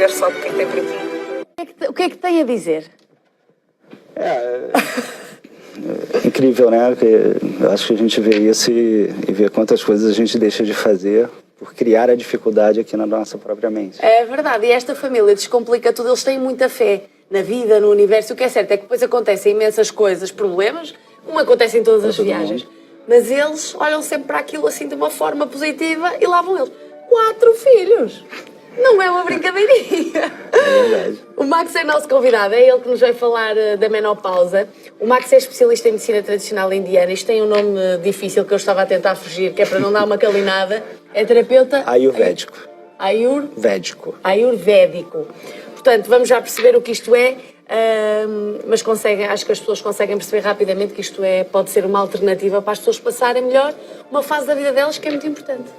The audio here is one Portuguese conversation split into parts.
ver só o que é que tem por aqui. O que é que tem a dizer? Incrível, né? Eu acho que a gente vê isso e vê quantas coisas a gente deixa de fazer por criar a dificuldade aqui na nossa própria mente. É verdade, e esta família descomplica tudo, eles têm muita fé na vida, no universo. O que é certo é que depois acontecem imensas coisas, problemas, como acontece em todas as viagens. Mas eles olham sempre para aquilo assim de uma forma positiva e lá vão eles. 4 filhos! Não é uma brincadeirinha. É verdade. O Max é nosso convidado, é ele que nos vai falar da menopausa. O Max é especialista em medicina tradicional indiana. Isto tem um nome difícil que eu estava a tentar fugir, que é para não dar uma calinada. É terapeuta... Ayurvédico. Ayurvédico. Védico. Portanto, vamos já perceber o que isto é, mas acho que as pessoas conseguem perceber rapidamente que isto pode ser uma alternativa para as pessoas passarem melhor uma fase da vida delas que é muito importante.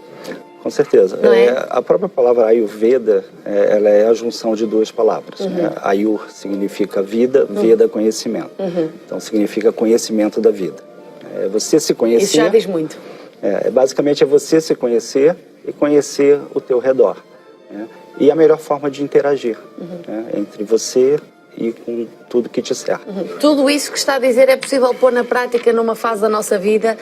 Com certeza. Não é? A própria palavra Ayurveda, ela é a junção de 2 palavras. Né? Ayur significa vida, Veda conhecimento. Então significa conhecimento da vida. É você se conhecer... Isso já diz muito. Basicamente é você se conhecer e conhecer o teu redor. Né? E a melhor forma de interagir entre você e com tudo que te cerca. Tudo isso que está a dizer é possível pôr na prática numa fase da nossa vida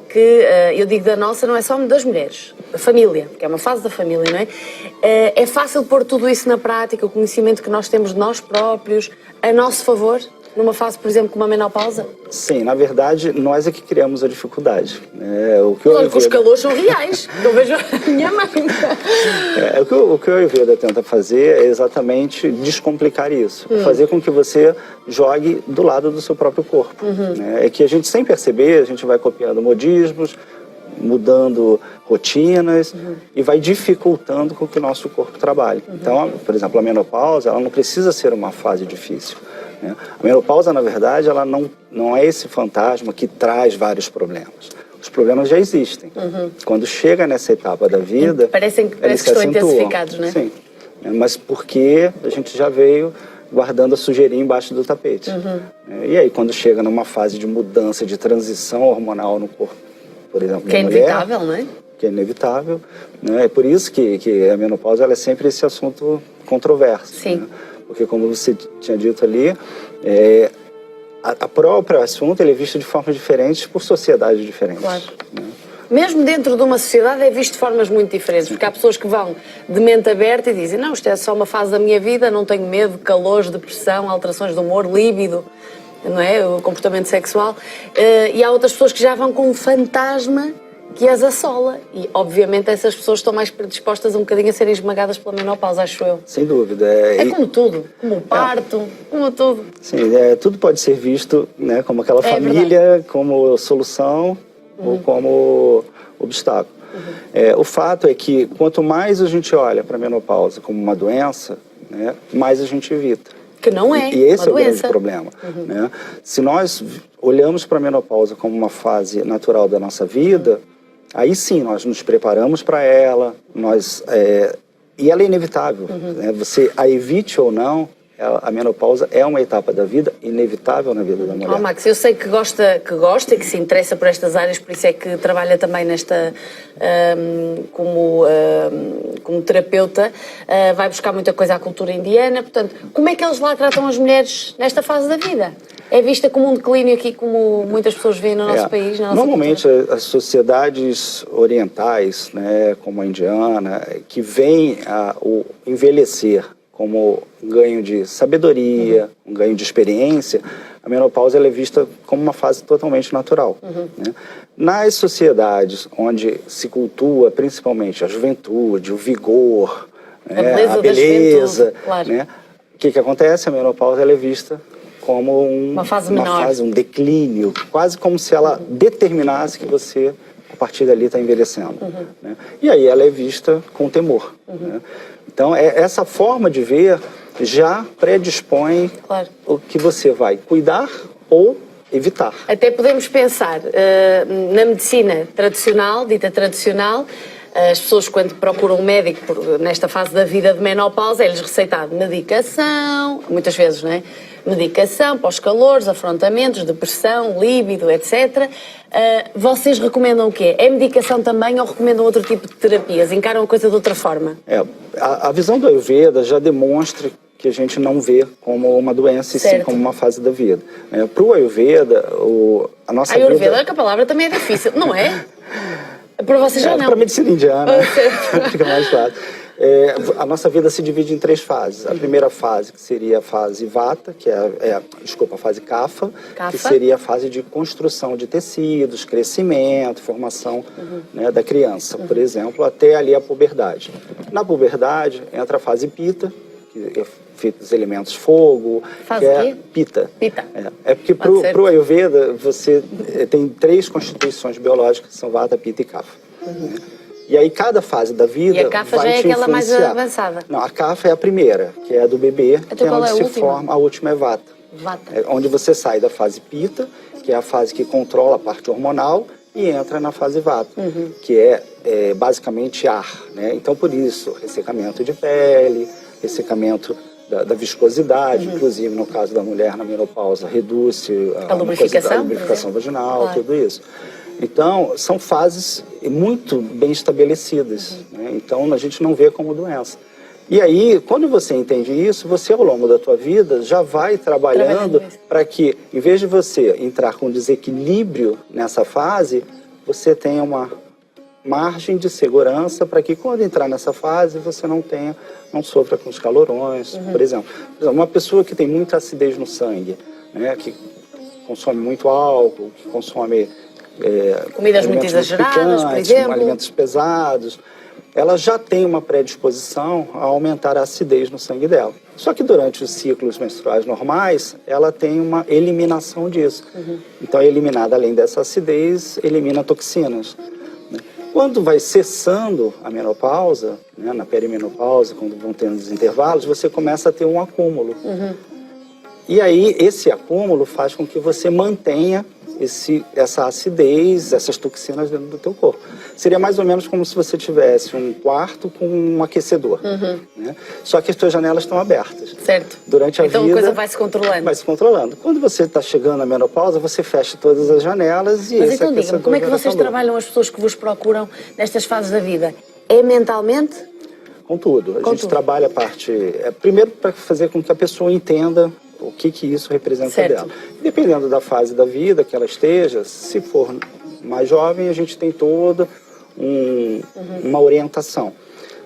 que, eu digo da nossa, não é só das mulheres, da família, que é uma fase da família, não é? É fácil pôr tudo isso na prática, o conhecimento que nós temos de nós próprios, a nosso favor, numa fase, por exemplo, como a menopausa? Sim, na verdade, nós é que criamos a dificuldade. Olha que os calores são reais, eu vejo a minha mãe. O que o Ayurveda tenta fazer é exatamente descomplicar isso, fazer com que você jogue do lado do seu próprio corpo. É que a gente, sem perceber, a gente vai copiando modismos, mudando rotinas e vai dificultando com que o nosso corpo trabalhe. Então, por exemplo, a menopausa, ela não precisa ser uma fase difícil. A menopausa, na verdade, ela não é esse fantasma que traz vários problemas. Os problemas já existem. Quando chega nessa etapa da vida... Parece que estão intensificados, né? Sim, mas porque a gente já veio guardando a sujeirinha embaixo do tapete. E aí, quando chega numa fase de mudança, de transição hormonal no corpo, por exemplo, que é inevitável, não é? Que é inevitável. Né? É por isso que a menopausa ela é sempre esse assunto controverso. Sim. Né? Porque, como você tinha dito ali, a próprio assunto ele é visto de formas diferentes por sociedades diferentes. Claro. Né? Mesmo dentro de uma sociedade é visto de formas muito diferentes, porque há pessoas que vão de mente aberta e dizem não, isto é só uma fase da minha vida, não tenho medo, calores, depressão, alterações de humor, líbido, não é? O comportamento sexual. E há outras pessoas que já vão com um fantasma que as assola. E, obviamente, essas pessoas estão mais predispostas um bocadinho a serem esmagadas pela menopausa, acho eu. Sem dúvida. Como tudo. Como o parto, como tudo. Sim, tudo pode ser visto, né, como aquela família, verdade. como solução ou como obstáculo. O fato é que, quanto mais a gente olha para a menopausa como uma doença, né, mais a gente evita. Que não é E esse uma é o grande doença. problema. Né? Se nós olhamos para a menopausa como uma fase natural da nossa vida, aí sim nós nos preparamos para ela, e ela é inevitável. Né? Você a evite ou não, a menopausa é uma etapa da vida inevitável na vida da mulher. Max, eu sei que gosta e que se interessa por estas áreas, por isso é que trabalha também nesta como terapeuta, vai buscar muita coisa à cultura indiana. Portanto, como é que eles lá tratam as mulheres nesta fase da vida? É vista como um declínio aqui, como muitas pessoas veem no nosso país? Na nossa Normalmente, cultura? as sociedades orientais, né, como a indiana, que veem o envelhecer como um ganho de sabedoria, um ganho de experiência, a menopausa ela é vista como uma fase totalmente natural. Né? Nas sociedades onde se cultua principalmente a juventude, o vigor, a beleza, claro. Né? O que acontece? A menopausa ela é vista como uma fase menor, um declínio, quase como se ela determinasse que você, a partir dali, está envelhecendo. Né? E aí ela é vista com temor. Né? Então, essa forma de ver já predispõe o que você vai cuidar ou evitar. Até podemos pensar na medicina tradicional, dita tradicional, as pessoas, quando procuram um médico nesta fase da vida de menopausa, é-lhes receitado medicação, muitas vezes, não é? Medicação para os calores, afrontamentos, depressão, líbido, etc. Vocês recomendam o quê? É medicação também ou recomendam outro tipo de terapias? Encaram a coisa de outra forma? A visão do Ayurveda já demonstra que a gente não vê como uma doença e sim como uma fase da vida. Para o Ayurveda, a nossa vida... Ayurveda, que a palavra também é difícil, não é? Para vocês já não. Para a medicina indiana, fica mais fácil. A nossa vida se divide em 3 fases. A primeira fase, que seria a fase Vata, que a fase Kapha, que seria a fase de construção de tecidos, crescimento, formação né, da criança, por exemplo, até ali a puberdade. Na puberdade, entra a fase Pitta, que é feita dos elementos fogo, fase que é Pitta. Pitta. Porque para o Ayurveda, você tem 3 constituições biológicas, que são Vata, Pitta e Kapha. E aí cada fase da vida. E a Kapha já é aquela mais avançada? Não, a Kapha é a primeira, que é a do bebê, que é onde se forma. A última é Vata. Onde você sai da fase Pitta, que é a fase que controla a parte hormonal, e entra na fase Vata, que é basicamente ar. Né? Então, por isso, ressecamento de pele, ressecamento da viscosidade, inclusive no caso da mulher na menopausa, reduz a lubrificação vaginal, tudo isso. Então, são fases muito bem estabelecidas, né? Então a gente não vê como doença. E aí, quando você entende isso, você ao longo da tua vida já vai trabalhando para que, em vez de você entrar com desequilíbrio nessa fase, você tenha uma margem de segurança para que quando entrar nessa fase você não sofra com os calorões, por exemplo. Uma pessoa que tem muita acidez no sangue, né, que consome muito álcool, que consome comidas muito exageradas, por exemplo, alimentos pesados, ela já tem uma predisposição a aumentar a acidez no sangue dela. Só que durante os ciclos menstruais normais, ela tem uma eliminação disso. Então, é eliminada, além dessa acidez, elimina toxinas. Quando vai cessando a menopausa, né, na perimenopausa, quando vão tendo os intervalos, você começa a ter um acúmulo. E aí, esse acúmulo faz com que você mantenha essa acidez, essas toxinas dentro do teu corpo. Seria mais ou menos como se você tivesse um quarto com um aquecedor. Né? Só que as tuas janelas estão abertas. Certo. Durante a vida... Então a coisa vai se controlando. Vai se controlando. Quando você está chegando à menopausa, você fecha todas as janelas e... Mas então diga-me, como é que vocês trabalham as pessoas que vos procuram nestas fases da vida? É mentalmente? Com tudo. A gente trabalha a parte... primeiro, para fazer com que a pessoa entenda o que isso representa dela. Dependendo da fase da vida que ela esteja, se for mais jovem, a gente tem toda uma orientação.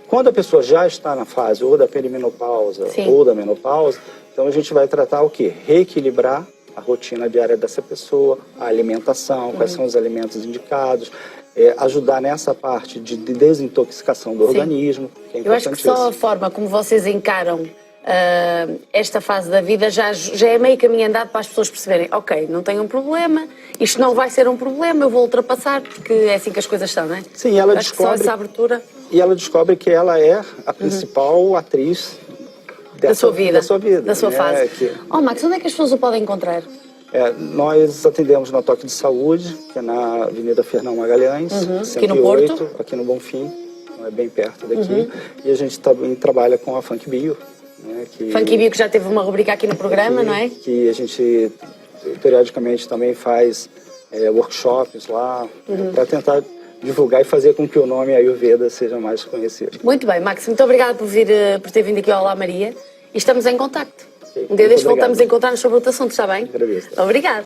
Quando a pessoa já está na fase ou da perimenopausa ou da menopausa, então a gente vai tratar o quê? Reequilibrar a rotina diária dessa pessoa, a alimentação, quais são os alimentos indicados, ajudar nessa parte de desintoxicação do organismo. Que é Eu acho que só a forma como vocês encaram esta fase da vida já é meio caminho andado para as pessoas perceberem, ok, não tenho um problema, isto não vai ser um problema, eu vou ultrapassar, porque é assim que as coisas são, não é? Sim, ela descobre, só essa abertura... E ela descobre que ela é a principal atriz da sua vida, da sua fase. Max, onde é que as pessoas o podem encontrar? Nós atendemos na Toque de Saúde, que é na Avenida Fernão Magalhães, 108, aqui no Porto, aqui no Bonfim, é bem perto daqui. E a gente também trabalha com a Funk Bio. Né, Funk Bio, que já teve uma rubrica aqui no programa, não é? Que a gente periodicamente também faz workshops lá, para tentar divulgar e fazer com que o nome Ayurveda seja mais conhecido. Muito bem, Max, muito obrigada por ter vindo aqui ao Olá Maria e estamos em contacto. Um dia destes voltamos a encontrar-nos sobre outro assunto, está bem? Agradeço. Obrigada.